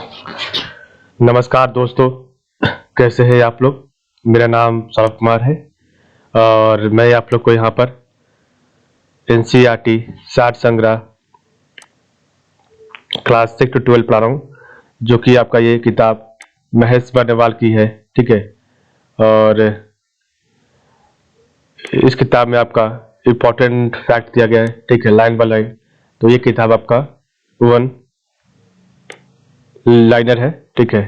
नमस्कार दोस्तों, कैसे हैं आप लोग। मेरा नाम सौरभ कुमार है और मैं आप लोग को यहाँ पर एनसीईआरटी साठ संग्रह क्लास 6 to 12 पढ़ा रहा हूँ, जो कि आपका ये किताब महेश बर्णवाल की है। ठीक है, और इस किताब में आपका इम्पोर्टेंट फैक्ट दिया गया है। ठीक है, लाइन बाय लाइन। तो ये किताब आपका वन लाइनर है। ठीक है,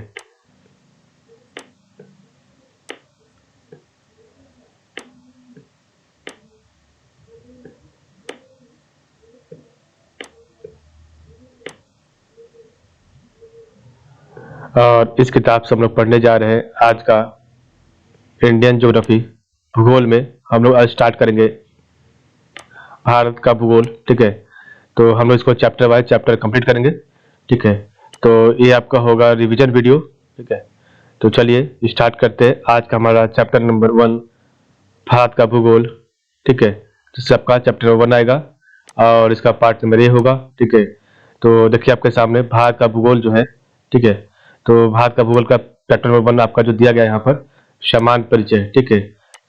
और इस किताब से हम लोग पढ़ने जा रहे हैं आज का इंडियन ज्योग्राफी। भूगोल में हम लोग आज स्टार्ट करेंगे भारत का भूगोल। ठीक है, तो हम लोग इसको चैप्टर वाइज चैप्टर कंप्लीट करेंगे। ठीक है, तो ये आपका होगा रिवीजन वीडियो। ठीक है, तो चलिए स्टार्ट करते हैं आज का हमारा चैप्टर नंबर 1, भारत का भूगोल। ठीक है, जिससे आपका चैप्टर नंबर 1 आएगा और इसका पार्ट नंबर ए होगा। ठीक है, तो देखिए आपके सामने भारत का भूगोल जो है। ठीक है, तो भारत का भूगोल का चैप्टर नंबर 1 आपका जो दिया गया है यहाँ पर समान परिचय। ठीक है,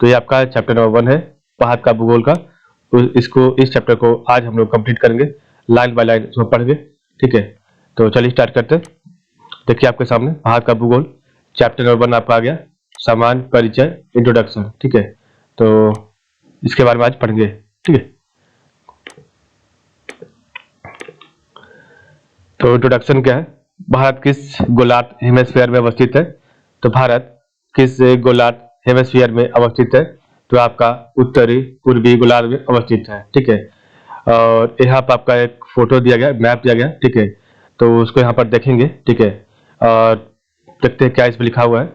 तो ये आपका चैप्टर नंबर 1 है भारत का भूगोल का। तो इस चैप्टर को आज हम लोग कंप्लीट करेंगे लाइन बाय लाइन इसको पढ़ के। ठीक है, तो चलिए स्टार्ट करते हैं। देखिए आपके सामने भारत का भूगोल चैप्टर नंबर 1 आपका आ गया, समान परिचय, इंट्रोडक्शन। ठीक है, तो इसके बारे में आज पढ़ेंगे। ठीक है, तो इंट्रोडक्शन क्या है, भारत किस गोलार्ध हेमिस्फीयर में अवस्थित है। तो भारत किस गोलार्ध हेमिस्फीयर में अवस्थित है, तो आपका उत्तरी पूर्वी गोलार्ध में अवस्थित है। ठीक है, और यहाँ पर आपका एक फोटो दिया गया, मैप दिया गया। ठीक है, तो उसको यहाँ पर देखेंगे। ठीक है, और देखते हैं क्या इसमें लिखा हुआ है।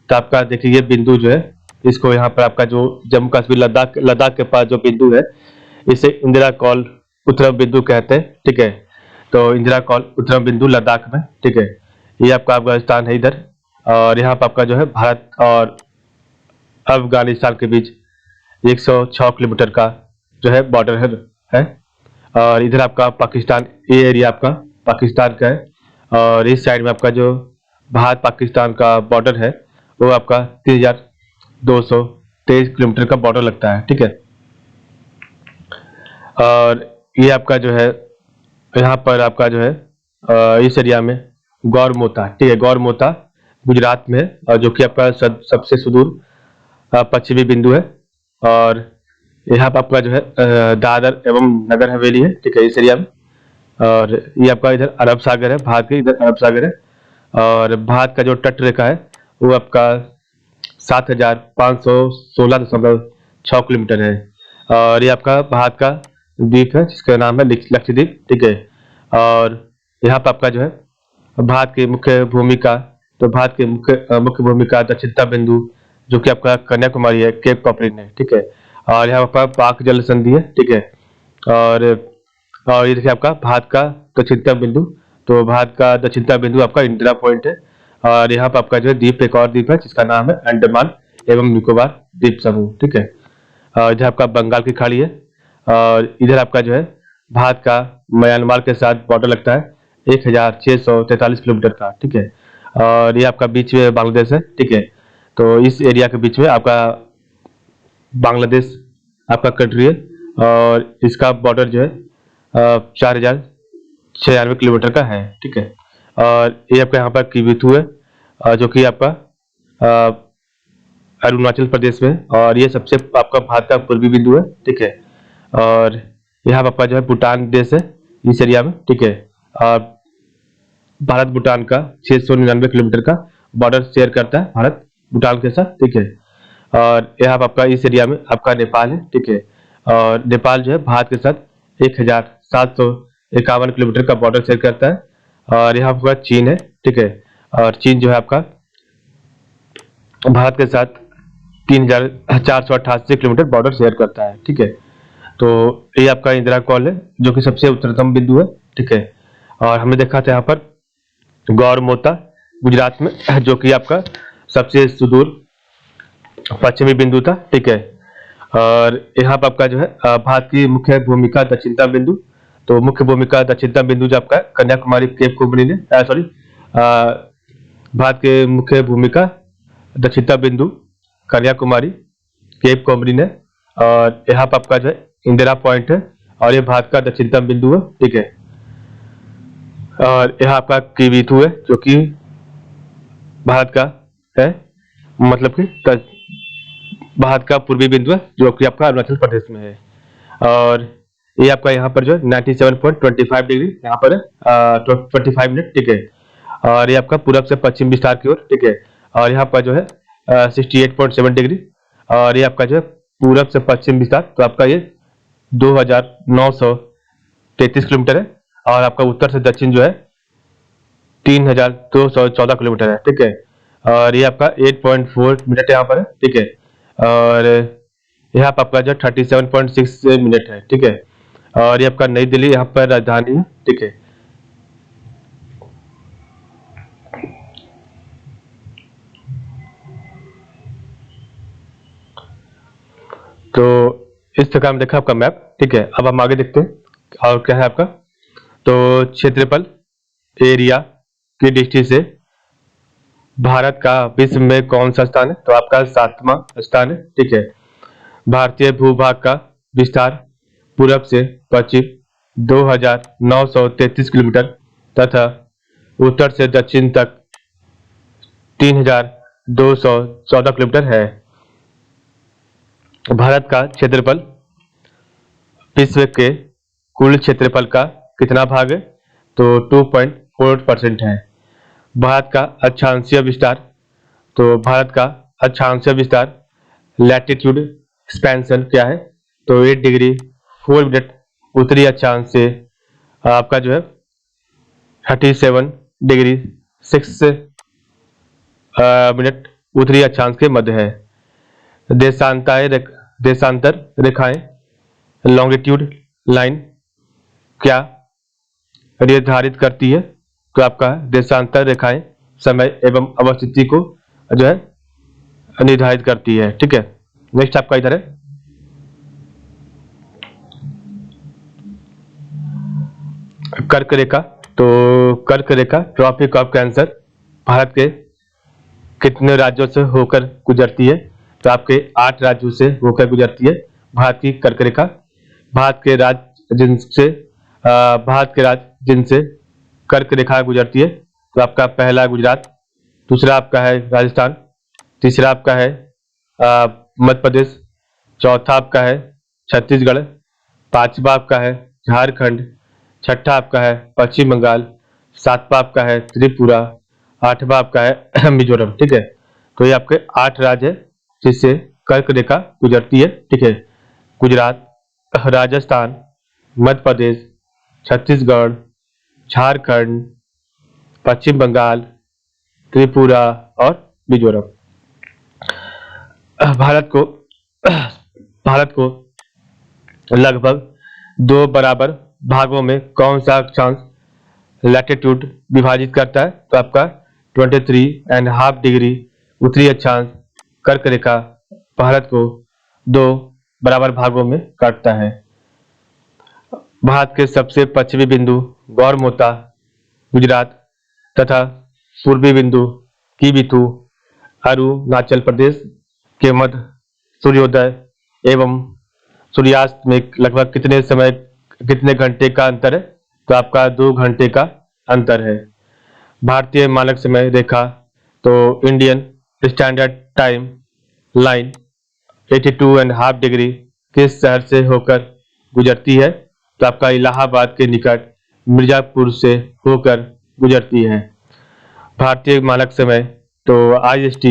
तो आपका देखिए ये बिंदु जो है, इसको यहाँ पर आपका जो जम्मू कश्मीर लद्दाख लद्दाख के पास जो बिंदु है, इसे इंदिरा कॉल उत्तरम बिंदु कहते हैं। ठीक है, तो इंदिरा कॉल उत्तरम बिंदु लद्दाख में। ठीक है, ये आपका अफगानिस्तान है इधर, और यहाँ पर आपका जो है भारत और अफगानिस्तान के बीच 106 किलोमीटर का जो है बॉर्डर है। और इधर आपका पाकिस्तान, ये एरिया आपका पाकिस्तान का है, और इस साइड में आपका जो भारत पाकिस्तान का बॉर्डर है वो आपका 3223 किलोमीटर का बॉर्डर लगता है। ठीक है, और ये आपका जो है यहाँ पर आपका जो है इस एरिया में गौरमोता। ठीक है, गौरमोता गुजरात में है, और जो कि आपका सबसे सुदूर पश्चिमी बिंदु है। और यहाँ पर आपका जो है दादर एवं नगर हवेली है। ठीक है, इस एरिया में। और ये आपका इधर अरब सागर है, भारत के इधर अरब सागर है। और भारत का जो तट रेखा है वो आपका 7516.6 किलोमीटर है। और ये आपका भारत का द्वीप है जिसका नाम है लक्षद्वीप। ठीक है, और यहाँ पर आपका जो है भारत की मुख्य भूमिका, तो भारत की मुख्य भूमिका दक्षिणतम बिंदु जो कि आपका कन्याकुमारी है, केप कॉपरिन है। ठीक है, और यहाँ पर पाक जल संधि है। ठीक है, और ये देखिए आपका भारत का दक्षिणतम बिंदु, तो भारत का दक्षिणतम बिंदु आपका इंदिरा पॉइंट है। और यहाँ पर आपका जो है द्वीप, एक और द्वीप है जिसका नाम है अंडमान एवं निकोबार द्वीप समूह। ठीक है, और इधर आपका बंगाल की खाड़ी है, और इधर आपका जो है भारत का म्यांमार के साथ बॉर्डर लगता है 1643 किलोमीटर का। ठीक है, और ये आपका बीच में बांग्लादेश है। ठीक है, तो इस एरिया के बीच में आपका बांग्लादेश आपका कंट्री है, और इसका बॉर्डर जो है 4096 किलोमीटर का है। ठीक है, और ये आपका यहाँ पर किबिथु है, जो कि आपका अरुणाचल प्रदेश में, और ये सबसे आपका भारत का पूर्वी बिंदु है। ठीक है, और यहाँ पर आपका जो है भूटान देश है इस एरिया में। ठीक है, और भारत भूटान का 699 किलोमीटर का बॉर्डर शेयर करता है भारत भूटान के साथ। ठीक है, और यहाँ पर आपका इस एरिया में आपका नेपाल है। ठीक है, और नेपाल जो है भारत के साथ 1751 किलोमीटर का बॉर्डर शेयर करता है। और यहाँ पर चीन है। ठीक है, और चीन जो है आपका भारत के साथ 3488 किलोमीटर बॉर्डर शेयर करता है। ठीक है, तो ये आपका इंदिरा कॉल है जो कि सबसे उत्तरतम बिंदु है। ठीक है, और हमने देखा था यहाँ पर गौरमोता गुजरात में, जो कि आपका सबसे सुदूर पश्चिमी बिंदु था। ठीक है, और यहाँ पर आपका जो है भारत की मुख्य भूमिका दक्षिणतम बिंदु, तो मुख्य भूमिका दक्षिणतम बिंदु जो आपका कन्याकुमारी केप कॉपरिन है, सॉरी भारत के मुख्य भूमिका दक्षिणतम बिंदु कन्याकुमारी केप कॉमरिन है, और यहाँ पर आपका जो है इंदिरा पॉइंट है, और ये भारत का दक्षिणतम बिंदु है, ठीक है। और यहाँ आपका किवीथू है जो कि भारत का है, मतलब कि भारत का पूर्वी बिंदु है जो कि आपका अरुणाचल प्रदेश में है। और ये आपका यहाँ पर जो है 97.25 डिग्री यहाँ पर 25 मिनट, ठीक है। और ये आपका पूरब से पश्चिम विस्तार की ओर, ठीक है। और यहाँ पर जो है 68.7 डिग्री, और ये आपका जो है पूरब से पश्चिम विस्तार, तो आपका ये 2933 किलोमीटर है। और आपका उत्तर से दक्षिण जो है 3214 किलोमीटर है, ठीक है। और ये आपका 8.4 मिनट यहाँ पर है, ठीक है। और यहाँ पर आपका जो 37.6 मिनट है, ठीक है। और ये आपका नई दिल्ली यहाँ पर राजधानी है, ठीक है। तो इस तरह हम देखा आपका मैप, ठीक है। अब हम आगे देखते हैं और क्या है आपका। तो क्षेत्रफल एरिया की दृष्टि से भारत का विश्व में कौन सा स्थान है, तो आपका 7वां स्थान है, ठीक है। भारतीय भूभाग का विस्तार पूरब से पश्चिम 2933 किलोमीटर तथा उत्तर से दक्षिण तक 3214 किलोमीटर है। भारत का क्षेत्रफल विश्व के कुल क्षेत्रफल का कितना भाग है, तो 2.4% है। भारत का अक्षांशीय विस्तार, तो भारत का अक्षांशीय विस्तार लैटिट्यूड एक्सपेंशन क्या है, तो 8 डिग्री 4 मिनट उत्तरी अक्षांश से आपका जो है 37 डिग्री 6 मिनट उत्तरी अक्षांश के मध्य है। देशांतर रेखाएं लॉन्गिट्यूड लाइन क्या निर्धारित करती है, तो आपका देशांतर रेखाएं समय एवं अवस्थिति को जो है निर्धारित करती है, ठीक है। नेक्स्ट आपका इधर है कर्क रेखा। तो कर्क रेखा ट्रॉपिक ऑफ कैंसर भारत के कितने राज्यों से होकर गुजरती है, तो आपके 8 राज्यों से होकर गुजरती है भारत की कर्क रेखा। भारत के राज्य जिनसे कर्क रेखा गुजरती है, तो आपका पहला गुजरात, दूसरा आपका है राजस्थान, तीसरा आपका है मध्य प्रदेश, चौथा आपका है छत्तीसगढ़, पांचवा आपका है झारखंड, छठा आपका है पश्चिम बंगाल, सातवां आपका है त्रिपुरा, आठवां आपका है मिजोरम, ठीक है। तो ये आपके 8 राज्य है जिससे कर्क रेखा गुजरती है, ठीक है। गुजरात, राजस्थान, मध्य प्रदेश, छत्तीसगढ़, झारखंड, पश्चिम बंगाल, त्रिपुरा और मिजोरम। भारत को भारत को लगभग 2 बराबर भागों में कौन सा अक्षांश लैटिट्यूड विभाजित करता है, तो आपका 23.5 डिग्री उत्तरी अक्षांश कर्क रेखा भारत को 2 बराबर भागों में काटता है। भारत के सबसे पश्चिमी बिंदु गौरमोता गुजरात तथा पूर्वी बिंदु किबिथू अरुणाचल प्रदेश के मध्य सूर्योदय एवं सूर्यास्त में लगभग कितने घंटे का अंतर है, तो आपका 2 घंटे का अंतर है। भारतीय मानक समय रेखा, तो Indian standard time line 82.5 degree किस शहर से होकर गुजरती है, तो आपका इलाहाबाद के निकट मिर्जापुर से होकर गुजरती है। भारतीय मानक समय, तो IST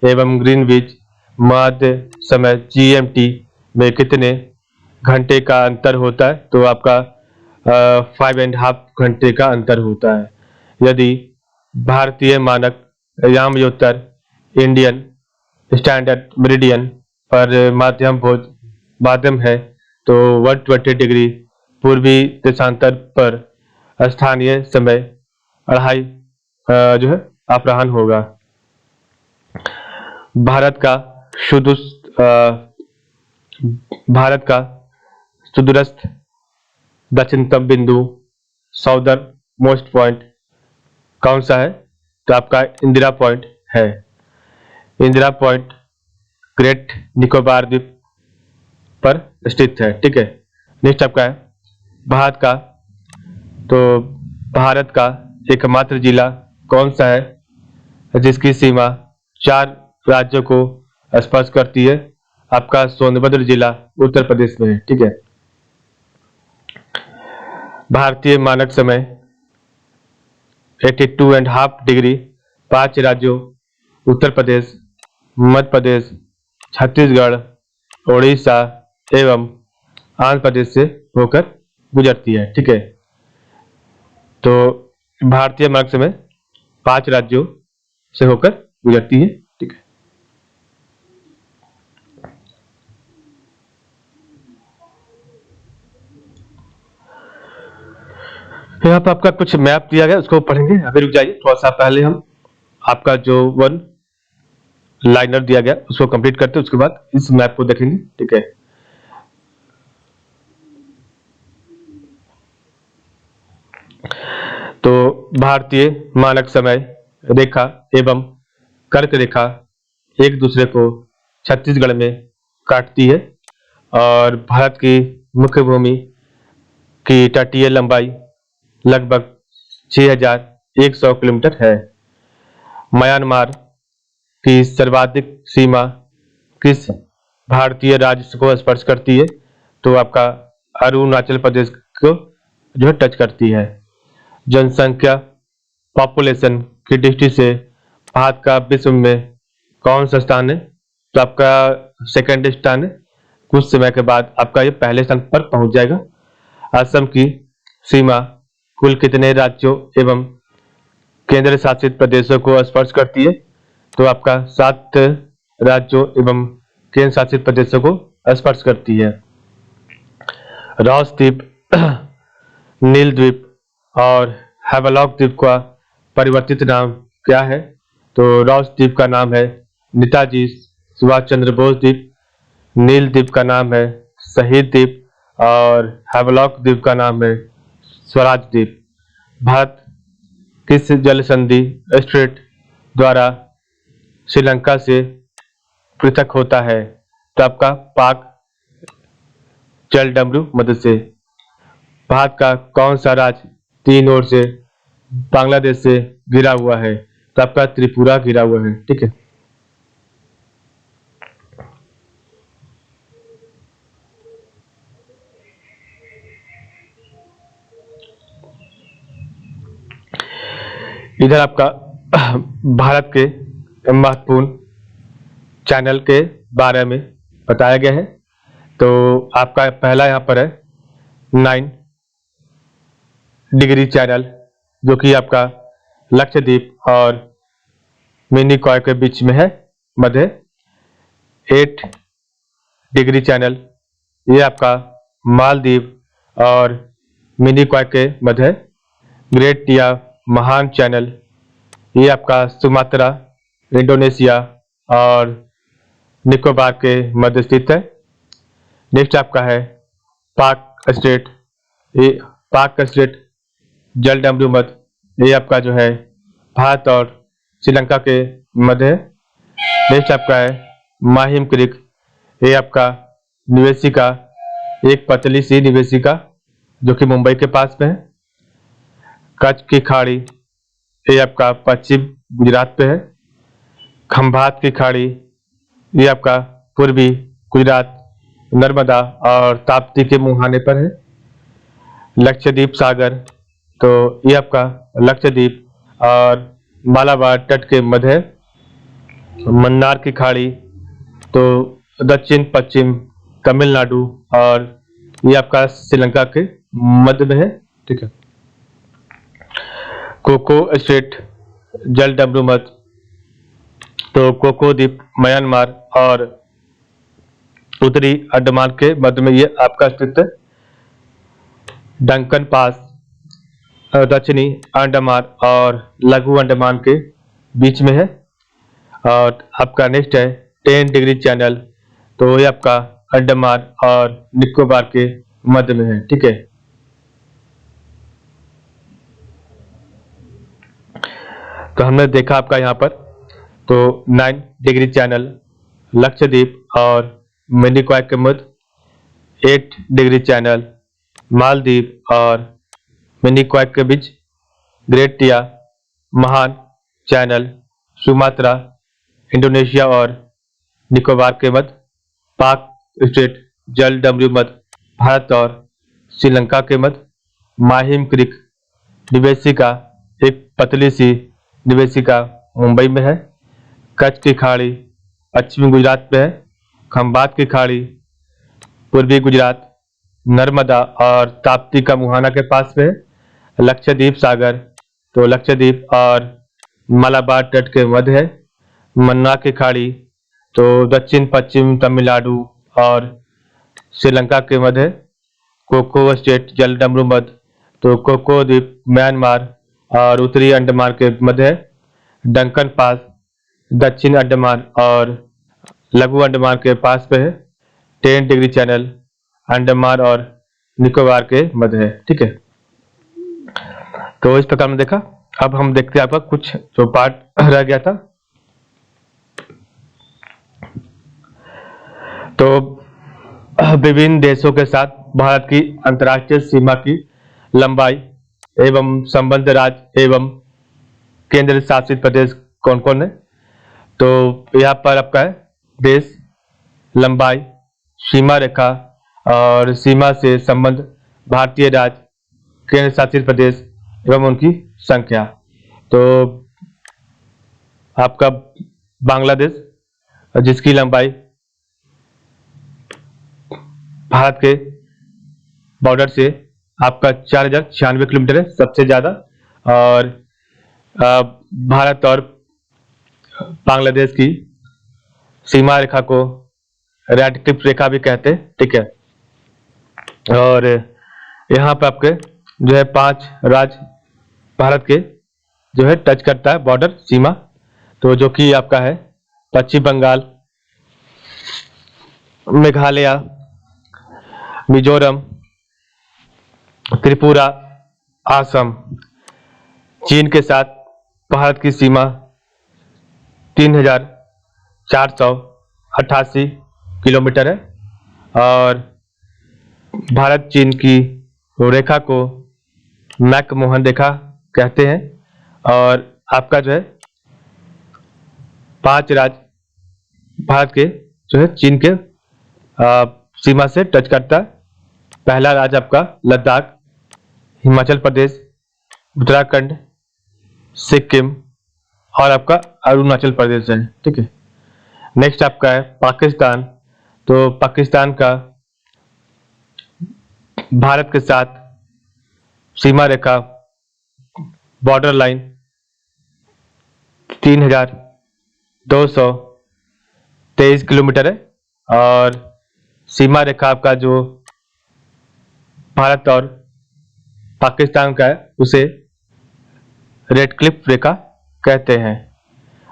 एवं ग्रीनविच मध्य समय GMT में कितने घंटे का अंतर होता है, तो आपका 5.5 घंटे का अंतर होता है। यदि भारतीय मानक यामयोत्तर इंडियन स्टैंडर्ड मेरिडियन पर माध्यम है, तो 120 डिग्री पूर्वी देशांतर पर स्थानीय समय 2:30 जो है अपराह्न होगा। भारत का सुदूरस्थ दक्षिणतम बिंदु साउदर्न मोस्ट पॉइंट कौन सा है? तो आपका इंदिरा पॉइंट है। इंदिरा पॉइंट ग्रेट निकोबार द्वीप पर स्थित है। ठीक है, नेक्स्ट आपका है भारत का, तो भारत का एकमात्र जिला कौन सा है जिसकी सीमा 4 राज्यों को स्पर्श करती है? आपका सोनभद्र जिला उत्तर प्रदेश में है। ठीक है, भारतीय मानक समय 82.5 डिग्री 5 राज्यों उत्तर प्रदेश, मध्य प्रदेश, छत्तीसगढ़, उड़ीसा एवं आंध्र प्रदेश से होकर गुजरती है। ठीक है, तो भारतीय मार्ग समय 5 राज्यों से होकर गुजरती है। ठीक है, यहाँ पर आपका कुछ मैप दिया गया, उसको पढ़ेंगे। अभी रुक जाइए थोड़ा सा, पहले हम आपका जो 1 लाइनर दिया गया उसको कंप्लीट करते हैं, उसके बाद इस मैप को देखेंगे। ठीक है, तो भारतीय मानक समय रेखा एवं कर्क रेखा एक दूसरे को छत्तीसगढ़ में काटती है और भारत की मुख्य भूमि की तटीय लंबाई लगभग 6,100 किलोमीटर है। म्यांमार की सर्वाधिक सीमा किस भारतीय राज्य को स्पर्श करती है? तो आपका अरुणाचल प्रदेश को जो है टच करती है। जनसंख्या पॉपुलेशन की दृष्टि से भारत का विश्व में कौन सा स्थान है? तो आपका सेकंड स्थान है। कुछ समय के बाद आपका ये पहले स्थान पर पहुंच जाएगा। असम की सीमा कुल कितने राज्यों एवं केंद्र शासित प्रदेशों को स्पर्श करती है? तो आपका 7 राज्यों एवं केंद्र शासित प्रदेशों को स्पर्श करती है। रॉस द्वीप, नील द्वीप और हैवलॉक द्वीप का परिवर्तित नाम क्या है? तो रॉस द्वीप का नाम है नेताजी सुभाष चंद्र बोस द्वीप, नील द्वीप का नाम है शहीद द्वीप और हैवलॉक द्वीप का नाम है स्वराज द्वीप। भारत किस जल संधि स्ट्रेट द्वारा श्रीलंका से पृथक होता है? तो आपका पाक जलडमरू मदद से। भारत का कौन सा राज्य 3 ओर से बांग्लादेश से घिरा हुआ है? तो आपका त्रिपुरा घिरा हुआ है। ठीक है, इधर आपका भारत के महत्वपूर्ण चैनल के बारे में बताया गया है। तो आपका पहला यहाँ पर है 9 डिग्री चैनल, जो कि आपका लक्षद्वीप और मिनिकॉय के बीच में है मध्य। 8 डिग्री चैनल ये आपका मालदीव और मिनिकॉय के मध्य है। ग्रेट या महान चैनल ये आपका सुमात्रा, इंडोनेशिया और निकोबार के मध्य स्थित है। नेक्स्ट आपका है पाक स्ट्रेट, ये पाक स्ट्रेट जलडमरू मध्य, ये आपका जो है भारत और श्रीलंका के मध्य है। नेक्स्ट आपका है माहिम क्रीक, ये आपका निवेशिका, एक पतली सी निवेशिका जो कि मुंबई के पास में है। कच्छ की खाड़ी ये आपका पश्चिम गुजरात पे है। खंभात की खाड़ी ये आपका पूर्वी गुजरात, नर्मदा और ताप्ती के मुहाने पर है। लक्षद्वीप सागर, तो ये आपका लक्षद्वीप और मालाबार तट के मध्य है। मन्नार की खाड़ी तो दक्षिण पश्चिम तमिलनाडु और ये आपका श्रीलंका के मध्य में है। ठीक है, कोको स्ट्रेट जलडमरू मध्य, तो कोको द्वीप म्यांमार और उत्तरी अंडमान के मध्य में ये आपका स्थित है। डंकन पास दक्षिणी अंडमान और लघु अंडमान के बीच में है। और आपका नेक्स्ट है 10 डिग्री चैनल, तो ये आपका अंडमान और निकोबार के मध्य में है। ठीक है, तो हमने देखा आपका यहाँ पर तो 9 डिग्री चैनल लक्षद्वीप और मिनिकॉय के मध्य 8 डिग्री चैनल मालदीव और मिनिकॉय के बीच ग्रेट महान चैनल सुमात्रा इंडोनेशिया और निकोबार के मध्य पाक स्ट्रेट जल डमरू मध्य भारत और श्रीलंका के मध्य माहिम क्रिक निवेशिका एक पतली सी निवेशिका मुंबई में है। कच्छ की खाड़ी पश्चिमी गुजरात में है। खंबात की खाड़ी पूर्वी गुजरात नर्मदा और ताप्ती का मुहाना के पास में है। लक्षद्वीप सागर तो लक्षद्वीप और मलाबार तट के मध्य है। मन्नार की खाड़ी तो दक्षिण पश्चिम तमिलनाडु और श्रीलंका के मध्य है। कोको स्टेट जल डमरू मध्य तो कोको द्वीप म्यांमार और उत्तरी अंडमान के मध्य है। डंकन पास दक्षिण अंडमान और लघु अंडमान के पास पे है। 10 डिग्री चैनल अंडमान और निकोबार के मध्य है। ठीक है, तो इस प्रकार में देखा। अब हम देखते हैं आपका कुछ जो पार्ट रह गया था। तो विभिन्न देशों के साथ भारत की अंतर्राष्ट्रीय सीमा की लंबाई एवं संबंध राज्य एवं केंद्र शासित प्रदेश कौन कौन है। तो यहाँ पर आपका है देश, लंबाई, सीमा रेखा और सीमा से संबंध, भारतीय राज्य, केंद्र शासित प्रदेश एवं उनकी संख्या। तो आपका बांग्लादेश जिसकी लंबाई भारत के बॉर्डर से आपका 4096 किलोमीटर है सबसे ज्यादा। और भारत और बांग्लादेश की सीमा रेखा को रेड क्लिफ रेखा भी कहते हैं। ठीक है, और यहाँ पे आपके जो है 5 राज्य भारत के जो है टच करता है बॉर्डर सीमा। तो जो कि आपका है पश्चिम बंगाल, मेघालय, मिजोरम, त्रिपुरा, असम। चीन के साथ भारत की सीमा 3488 किलोमीटर है और भारत चीन की रेखा को मैकमोहन रेखा कहते हैं। और आपका जो है 5 राज्य भारत के जो है चीन के सीमा से टच करता है। पहला राज्य आपका लद्दाख, हिमाचल प्रदेश, उत्तराखंड, सिक्किम और आपका अरुणाचल प्रदेश है। ठीक है, नेक्स्ट आपका है पाकिस्तान। तो पाकिस्तान का भारत के साथ सीमा रेखा बॉर्डर लाइन 3223 किलोमीटर है और सीमा रेखा आपका जो भारत और पाकिस्तान का है उसे रेड क्लिफ रेखा कहते हैं।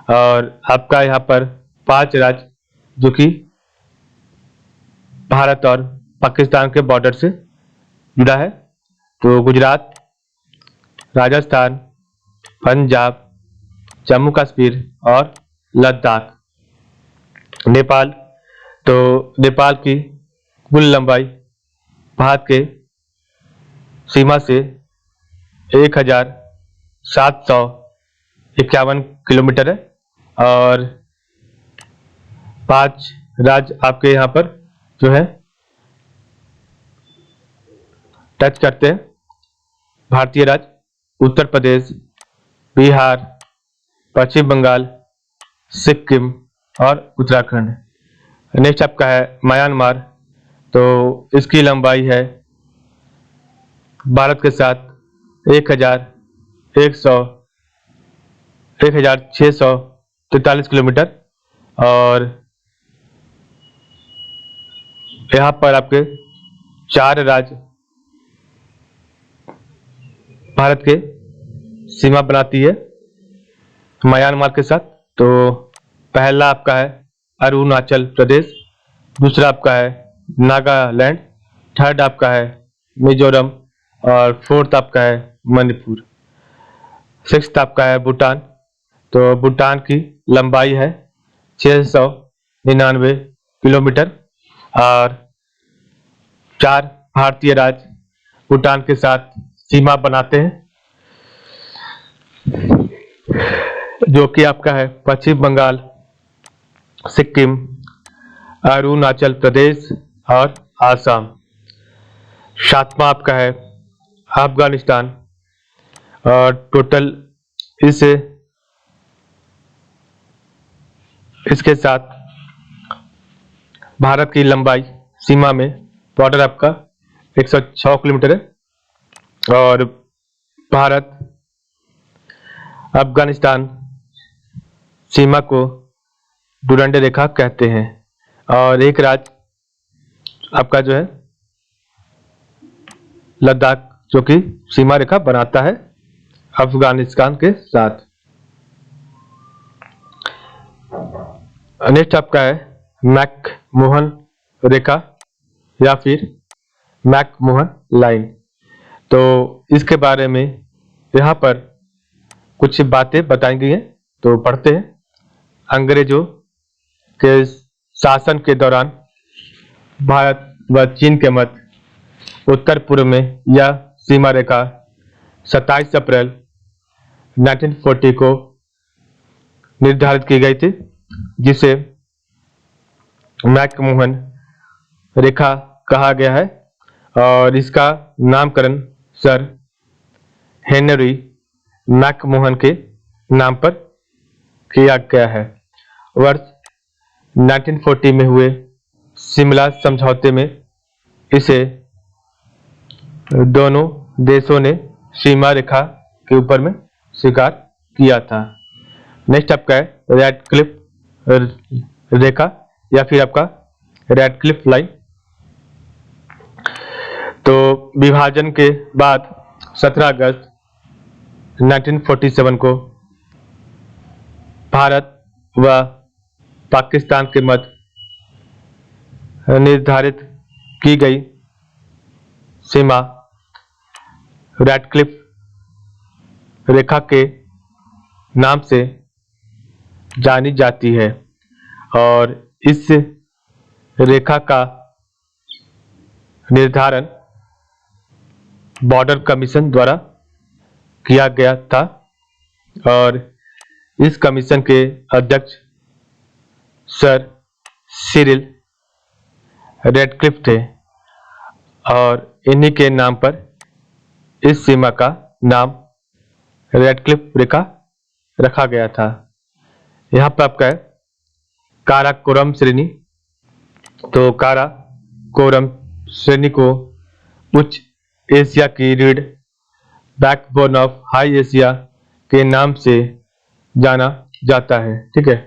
और आपका यहाँ पर 5 राज्य जो कि भारत और पाकिस्तान के बॉर्डर से जुड़ा है। तो गुजरात, राजस्थान, पंजाब, जम्मू कश्मीर और लद्दाख। नेपाल, तो नेपाल की कुल लंबाई भारत के सीमा से 1751 किलोमीटर है और 5 राज्य आपके यहाँ पर जो है टच करते हैं भारतीय राज्य, उत्तर प्रदेश, बिहार, पश्चिम बंगाल, सिक्किम और उत्तराखंड। नेक्स्ट आपका है म्यांमार। तो इसकी लंबाई है भारत के साथ 1643 किलोमीटर और यहाँ पर आपके 4 राज्य भारत के सीमा बनाती है म्यांमार के साथ। तो पहला आपका है अरुणाचल प्रदेश, दूसरा आपका है नागालैंड, थर्ड आपका है मिजोरम और फोर्थ आपका है मणिपुर, सिक्स्थ आपका है भूटान तो भूटान की लंबाई है 699 किलोमीटर और 4 भारतीय राज्य भूटान के साथ सीमा बनाते हैं, जो कि आपका है पश्चिम बंगाल, सिक्किम, अरुणाचल प्रदेश और आसाम। सातवां आपका है अफगानिस्तान और टोटल इसके साथ भारत की लंबाई सीमा में बॉर्डर आपका 106 किलोमीटर है और भारत अफगानिस्तान सीमा को डुरंड रेखा कहते हैं और एक राज्य आपका जो है लद्दाख, जो कि सीमा रेखा बनाता है अफगानिस्तान के साथ। नेक्स्ट आपका है मैक-मोहन रेखा या फिर मैक-मोहन लाइन। तो इसके बारे में यहाँ पर कुछ बातें बताई गई हैं, तो पढ़ते हैं। अंग्रेजों के शासन के दौरान भारत व चीन के मध्य उत्तर पूर्व में यह सीमा रेखा 27 अप्रैल 1940 को निर्धारित की गई थी, जिसे मैक-मोहन रेखा कहा गया है और इसका नामकरण सर हेनरी मैक-मोहन के नाम पर किया गया है। वर्ष 1940 में हुए शिमला समझौते में इसे दोनों देशों ने सीमा रेखा के ऊपर में स्वीकार किया था। नेक्स्ट आपका है रैडक्लिफ रेखा या फिर आपका रैडक्लिफ लाइन। तो विभाजन के बाद 17 अगस्त 1947 को भारत व पाकिस्तान के मध्य निर्धारित की गई सीमा रैडक्लिफ रेखा के नाम से जानी जाती है और इस रेखा का निर्धारण बॉर्डर कमीशन द्वारा किया गया था और इस कमीशन के अध्यक्ष सर सिरिल रैडक्लिफ थे और इन्हीं के नाम पर इस सीमा का नाम रैडक्लिफ रेखा रखा गया था। यहाँ पर आपका है काराकोरम श्रेणी। तो काराकोरम श्रेणी को उच्च एशिया की रीढ़ बैकबोन ऑफ हाई एशिया के नाम से जाना जाता है। ठीक है।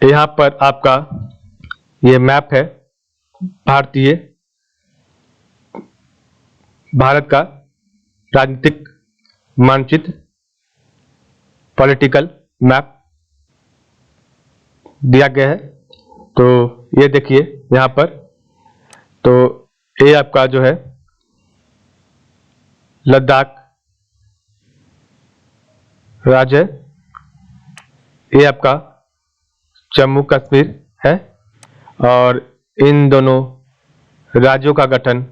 यहाँ पर आपका ये मैप है भारत का राजनीतिक मानचित्र, पॉलिटिकल मैप दिया गया है। तो ये देखिए यहाँ पर, तो ये आपका जो है लद्दाख राज्य है, ये आपका जम्मू कश्मीर है और इन दोनों राज्यों का गठन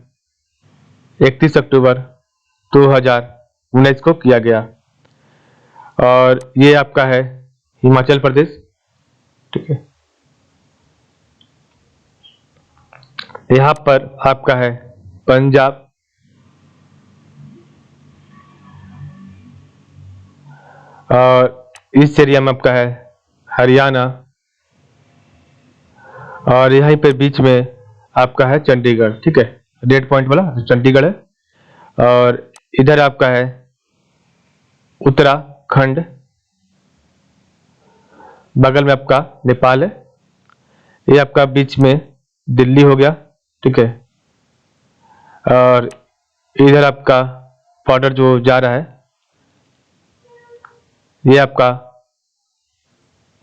31 अक्टूबर 2019 को किया गया और ये आपका है हिमाचल प्रदेश। ठीक है। यहाँ पर आपका है पंजाब और इस एरिया में आपका है हरियाणा और यहीं पे बीच में आपका है चंडीगढ़। ठीक है, रेड पॉइंट वाला चंडीगढ़ है और इधर आपका है खंड, बगल में आपका नेपाल है, ये आपका बीच में दिल्ली हो गया, ठीक है। और इधर आपका बॉर्डर जो जा रहा है ये आपका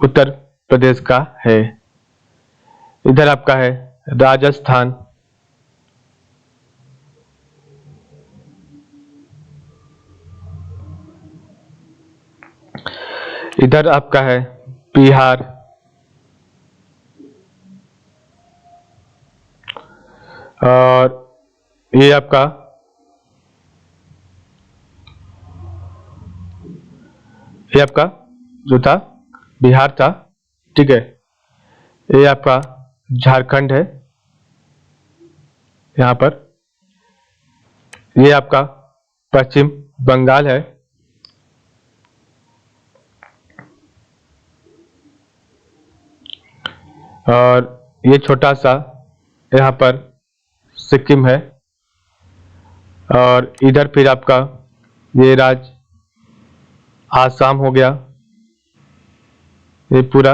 उत्तर प्रदेश का है। इधर आपका है राजस्थान, इधर आपका है बिहार, और ये आपका जो था बिहार था, ठीक है। ये आपका झारखंड है यहाँ पर, ये आपका पश्चिम बंगाल है, और ये छोटा सा यहाँ पर सिक्किम है, और इधर फिर आपका ये राज्य आसाम हो गया, ये पूरा।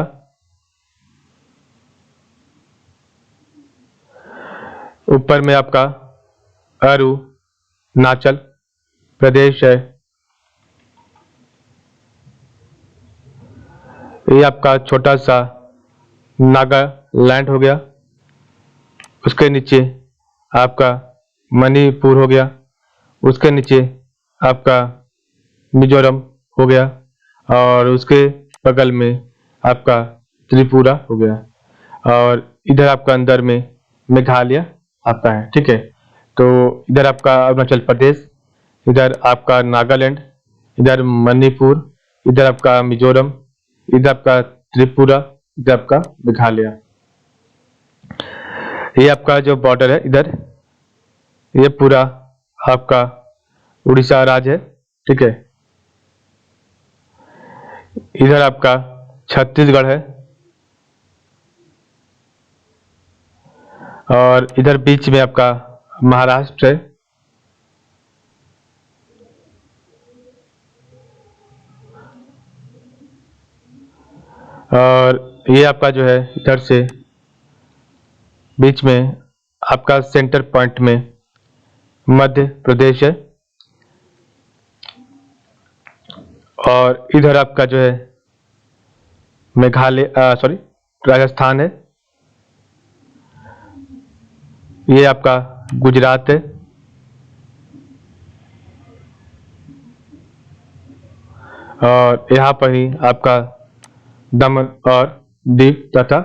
ऊपर में आपका अरुणाचल प्रदेश है, ये आपका छोटा सा नागालैंड हो गया, उसके नीचे आपका मणिपुर हो गया, उसके नीचे आपका मिजोरम हो गया, और उसके बगल में आपका त्रिपुरा हो गया, और इधर आपका अंदर में मेघालय आता है, ठीक है। तो इधर आपका अरुणाचल प्रदेश, इधर आपका नागालैंड, इधर मणिपुर, इधर आपका मिजोरम, इधर आपका त्रिपुरा, इधर आपका मेघालय। ये आपका जो बॉर्डर है इधर, ये पूरा आपका उड़ीसा राज्य है, ठीक है। इधर आपका छत्तीसगढ़ है, और इधर बीच में आपका महाराष्ट्र है, और ये आपका जो है इधर से बीच में आपका सेंटर पॉइंट में मध्य प्रदेश है, और इधर आपका जो है मेघालय सॉरी राजस्थान है, ये आपका गुजरात है, और यहाँ पर ही आपका दमन और दीव तथा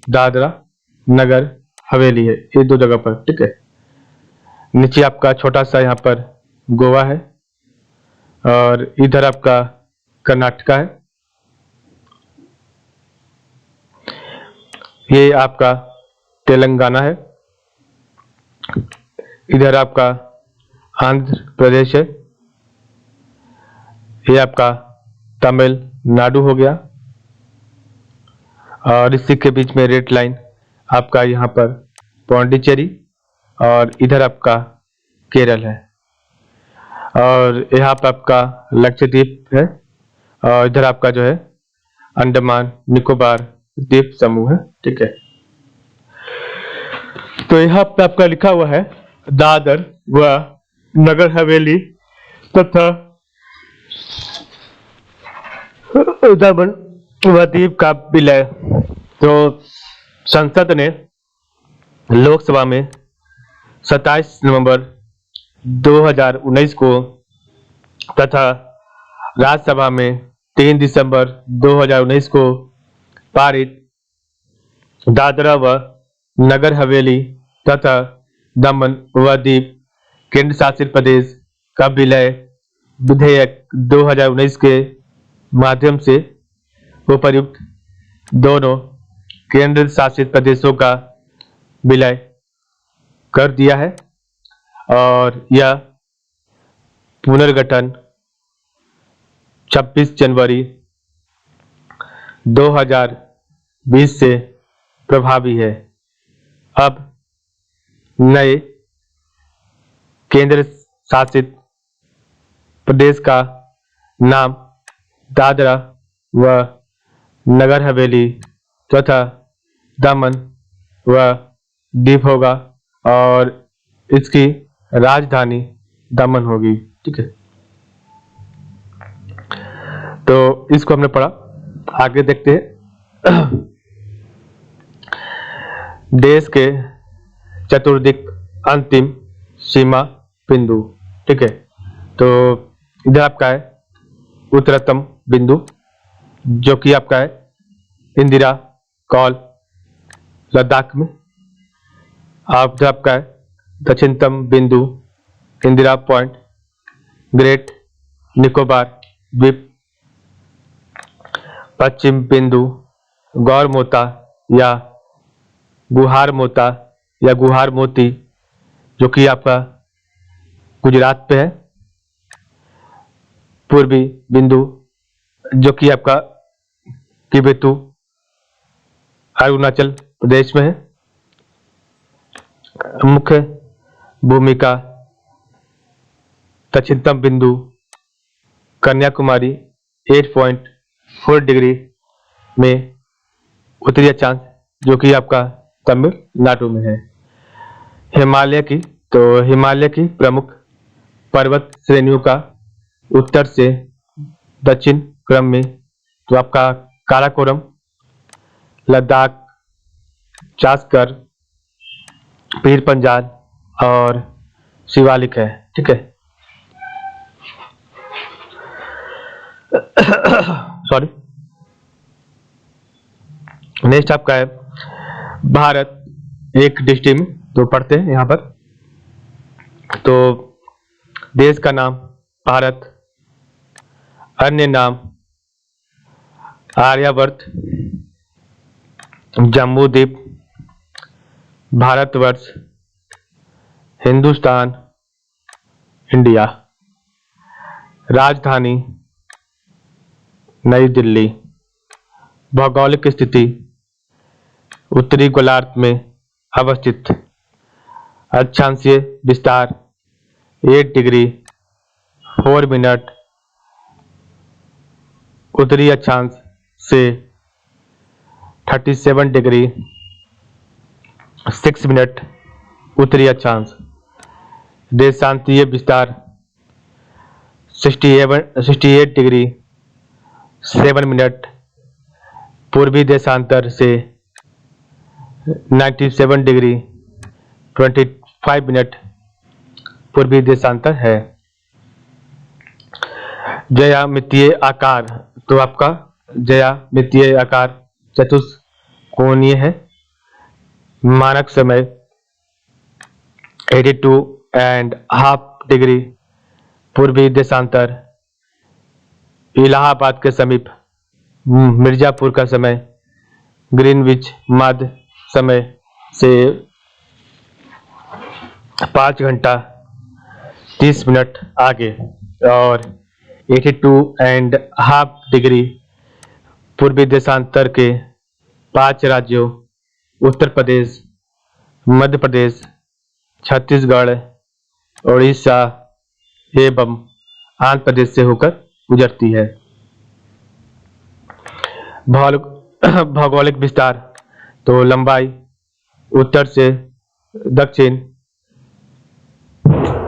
दादरा नगर हवेली है, ये दो जगह पर, ठीक है। नीचे आपका छोटा सा यहाँ पर गोवा है, और इधर आपका कर्नाटका है, ये आपका तेलंगाना है, इधर आपका आंध्र प्रदेश है, ये आपका तमिलनाडु हो गया, और इसी के बीच में रेड लाइन आपका यहाँ पर पौंडीचेरी, और इधर आपका केरल है, और यहाँ पर आपका लक्षद्वीप है, और इधर आपका जो है अंडमान निकोबार द्वीप समूह है, ठीक है। तो यहाँ पे आपका लिखा हुआ है दादर व नगर हवेली तथा दमन व दीव का विलय। तो संसद ने लोकसभा में 27 नवंबर 2019 को तथा राज्यसभा में 3 दिसंबर 2019 को पारित दादरा व नगर हवेली तथा दमन व दीव केंद्र शासित प्रदेश का विलय विधेयक 2019 के माध्यम से उपर्युक्त दोनों केंद्र शासित प्रदेशों का विलय कर दिया है, और यह पुनर्गठन 26 जनवरी 2020 से प्रभावी है। अब नए केंद्र शासित प्रदेश का नाम दादरा व नगर हवेली तथा दमन व दीव होगा और इसकी राजधानी दमन होगी। ठीक है, तो इसको हमने पढ़ा। आगे देखते हैं देश के चतुर्दिक अंतिम सीमा बिंदु। ठीक है, तो इधर आपका है उत्तरतम बिंदु जो कि आपका है इंदिरा कॉल लद्दाख में। आप इधर आपका है दक्षिणतम बिंदु इंदिरा पॉइंट ग्रेट निकोबार द्वीप। पश्चिम बिंदु गौरमोता या गुहार मोता या गुहार मोती जो कि आपका गुजरात पे है। पूर्वी बिंदु जो कि आपका किबेतु अरुणाचल प्रदेश में है। मुख्य भूमिका दक्षिणतम बिंदु कन्याकुमारी 8.4 डिग्री में उत्तरी अक्षांश जो कि आपका तमिलनाडु में है। हिमालय की प्रमुख पर्वत श्रेणियों का उत्तर से दक्षिण क्रम में तो आपका काराकोरम, लद्दाख, चास्कर, पीर पंजाल और शिवालिक है। ठीक है, सॉरी। नेक्स्ट आपका है भारत एक डिस्ट्रिक्ट में, तो पढ़ते हैं यहाँ पर। तो देश का नाम भारत, अन्य नाम आर्यावर्त, जम्बूद्वीप, भारतवर्ष, हिंदुस्तान, इंडिया। राजधानी नई दिल्ली। भौगोलिक स्थिति उत्तरी गोलार्ध में अवस्थित। अक्षांशीय विस्तार 8 डिग्री 4 मिनट उत्तरी अक्षांश से 37 डिग्री 6 मिनट उत्तरी अक्षांश। देशांतीय विस्तार 68 डिग्री 7 मिनट पूर्वी देशांतर से 97 डिग्री 25 मिनट पूर्वी देशांतर है। ज्यामितीय आकार, तो आपका ज्यामितीय आकार चतुष्कोणीय है। मानक समय 82.5 डिग्री पूर्वी देशांतर। इलाहाबाद के समीप मिर्जापुर का समय ग्रीनविच मध्य समय से 5 घंटा 30 मिनट आगे और 82.5 डिग्री पूर्वी देशांतर के 5 राज्यों उत्तर प्रदेश, मध्य प्रदेश, छत्तीसगढ़, उड़ीसा एवं आंध्र प्रदेश से होकर गुजरती है। भौगोलिक विस्तार, तो लंबाई उत्तर से दक्षिण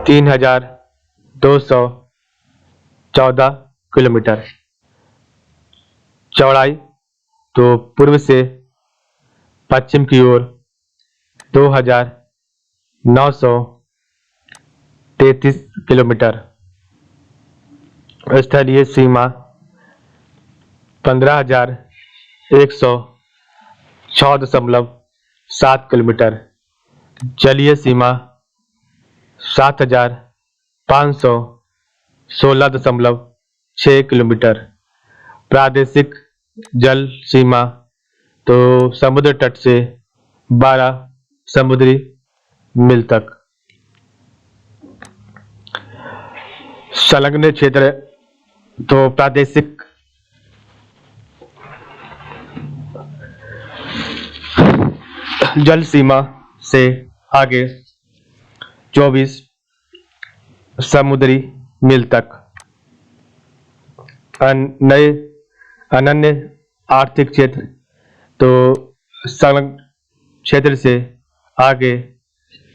3214 किलोमीटर। चौड़ाई, तो पूर्व से पश्चिम की ओर 2933 किलोमीटर। स्थलीय सीमा 15,106.7 किलोमीटर। जलीय सीमा 7,516.6 किलोमीटर। प्रादेशिक जल सीमा, तो समुद्र तट से 12 समुद्री मील तक। संलग्न क्षेत्र, तो प्रादेशिक जल सीमा से आगे 24 समुद्री मील तक। नए अनन्य आर्थिक क्षेत्र, तो संलग्न क्षेत्र से आगे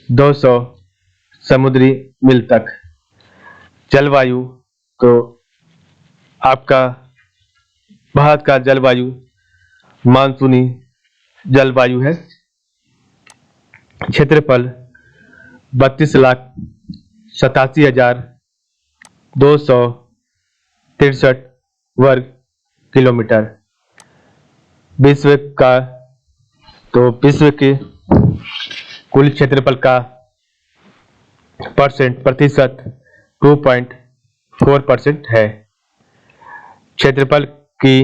200 समुद्री मील तक। जलवायु, तो आपका भारत का जलवायु मानसूनी जलवायु है। क्षेत्रफल 32,87,263 वर्ग किलोमीटर। विश्व का, तो विश्व के कुल क्षेत्रफल का प्रतिशत 2.4% है। क्षेत्रफल की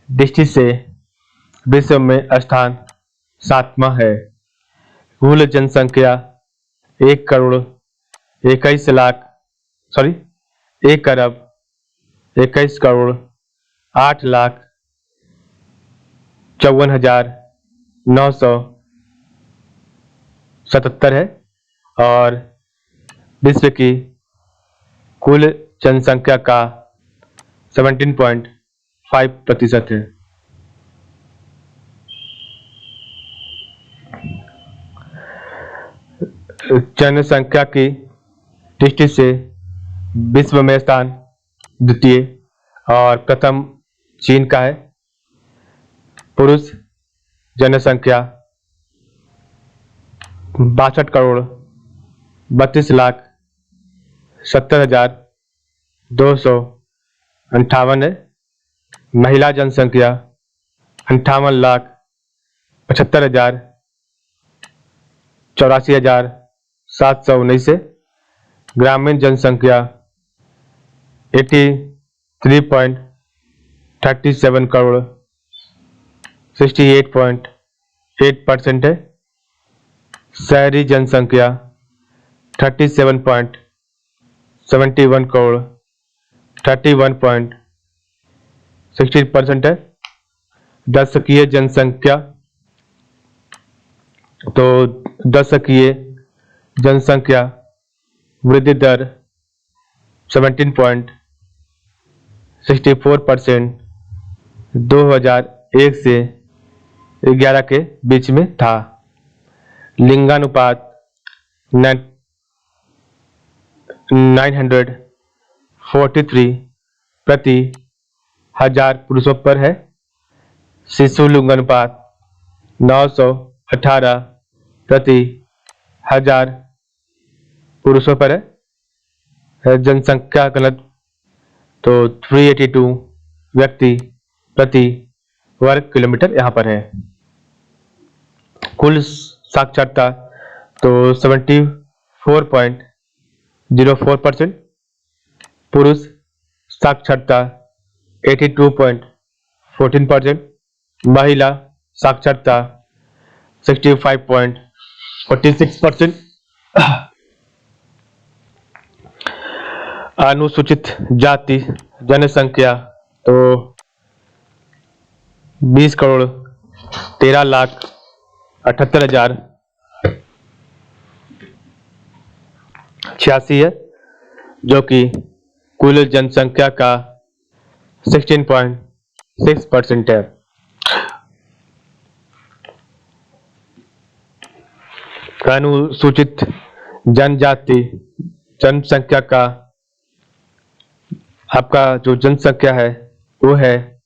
दृष्टि से विश्व में स्थान 7वां है। कुल जनसंख्या 1,21,51,977 है और विश्व की कुल जनसंख्या का 17.5% है। जनसंख्या की दृष्टि से विश्व में स्थान द्वितीय और प्रथम चीन का है। पुरुष जनसंख्या 62,32,70,258 है। महिला जनसंख्या 58,75,84,719 है। ग्रामीण जनसंख्या 83.37 करोड़ 68.8% है। शहरी जनसंख्या 37.71 करोड़ 31.60% है। दशकीय जनसंख्या, तो दशकीय जनसंख्या वृद्धि दर 17.64% 2001 से 11 के बीच में था। लिंगानुपात 943 प्रति हजार पुरुषों पर है। शिशु लिंगानुपात 918 प्रति हजार पुरुषों पर है। जनसंख्या घनत्व, तो 382 व्यक्ति प्रति वर्ग किलोमीटर यहाँ पर है। कुल साक्षरता, तो 74.04%। पुरुष साक्षरता 82.14%। महिला साक्षरता 65.46%। अनुसूचित जाति जनसंख्या, तो 20,78,86 है, जो कि कुल जनसंख्या का 16.6% है। अनुसूचित जनजाति जनसंख्या का, आपका जो जनसंख्या है वो है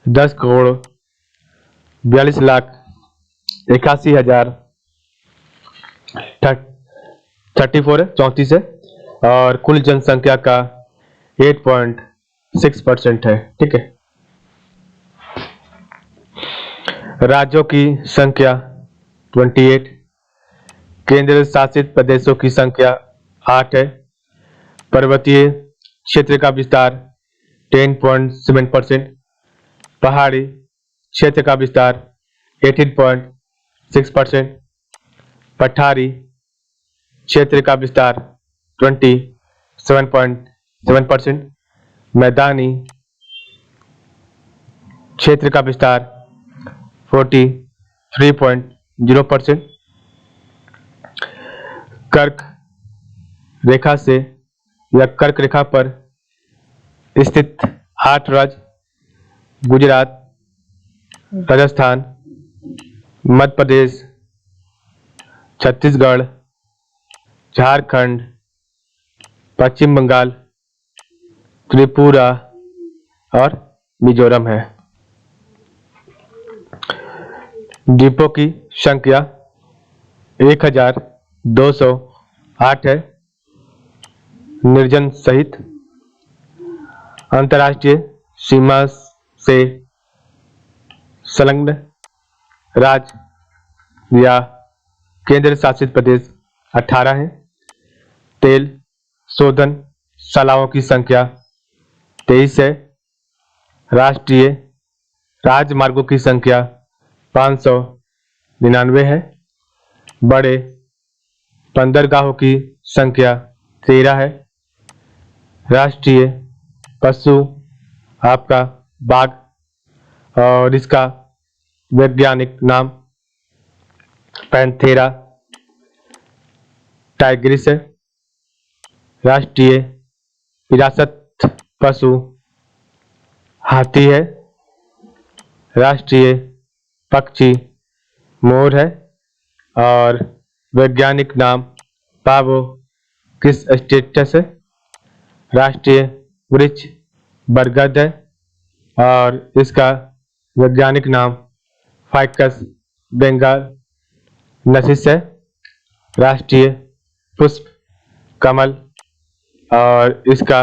10,42,81,034 है और कुल जनसंख्या का 8.6% है। ठीक है। राज्यों की संख्या 28, केंद्र शासित प्रदेशों की संख्या 8 है। पर्वतीय क्षेत्र का विस्तार 10.7%, पहाड़ी क्षेत्र का विस्तार 18.6%, पठारी क्षेत्र का विस्तार 27.7%, मैदानी क्षेत्र का विस्तार 43.0%, कर्क रेखा से या कर्क रेखा पर स्थित 8 राज्य गुजरात, राजस्थान, मध्य प्रदेश, छत्तीसगढ़, झारखंड, पश्चिम बंगाल, त्रिपुरा और मिजोरम है। द्वीपों की संख्या 1208 है निर्जन सहित। अंतर्राष्ट्रीय सीमा से संलग्न राज्य या केंद्र शासित प्रदेश 18 है। तेल शोधनशालाओं की संख्या 23 है। राष्ट्रीय राजमार्गों की संख्या 599 है। बड़े बंदरगाहों की संख्या 13 है। राष्ट्रीय पशु आपका बाघ और इसका वैज्ञानिक नाम पैंथेरा टाइग्रिस है। राष्ट्रीय विरासत पशु हाथी है। राष्ट्रीय पक्षी मोर है और वैज्ञानिक नाम पावो किस स्टेटस है। राष्ट्रीय वृक्ष बरगद है और इसका वैज्ञानिक नाम फाइकस बेंगालेंसिस है। राष्ट्रीय पुष्प कमल और इसका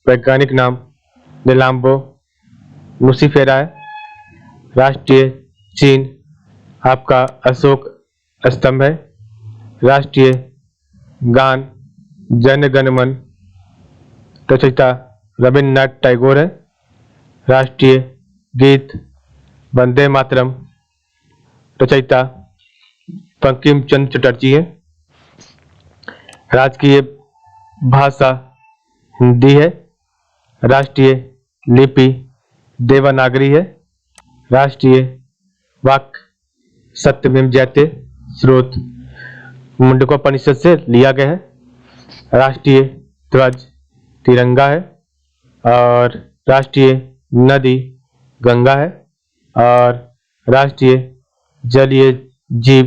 वैज्ञानिक नाम नीलाम्बो नुसिफेरा है। राष्ट्रीय चीन आपका अशोक स्तंभ है। राष्ट्रीय गान जन गण मन रचयिता रविन्द्रनाथ टैगोर है। राष्ट्रीय गीत वंदे मातरम रचयिता बंकिम चंद्र चटर्जी है। राजकीय भाषा हिंदी है। राष्ट्रीय लिपि देवनागरी है। राष्ट्रीय वाक्य सत्यमेव जयते स्रोत मुंडकोपनिषद से लिया गया है। राष्ट्रीय ध्वज तिरंगा है और राष्ट्रीय नदी गंगा है और राष्ट्रीय जलीय जीव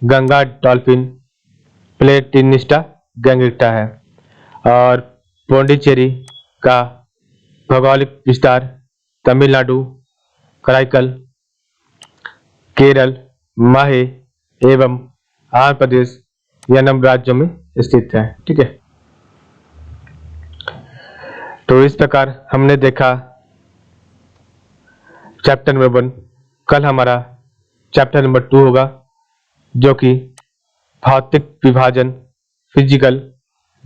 गंगा डॉल्फिन प्लेटिनिस्टा गैंगरिक्टा है। और पौंडीचेरी का भौगोलिक विस्तार तमिलनाडु, कराईकल, केरल, माहे एवं आंध्र प्रदेश यनम राज्यों में स्थित है। ठीक है, तो इस प्रकार हमने देखा चैप्टर नंबर 1। कल हमारा चैप्टर नंबर 2 होगा जो कि भौतिक विभाजन फिजिकल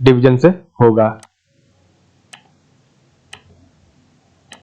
डिवीजन से होगा।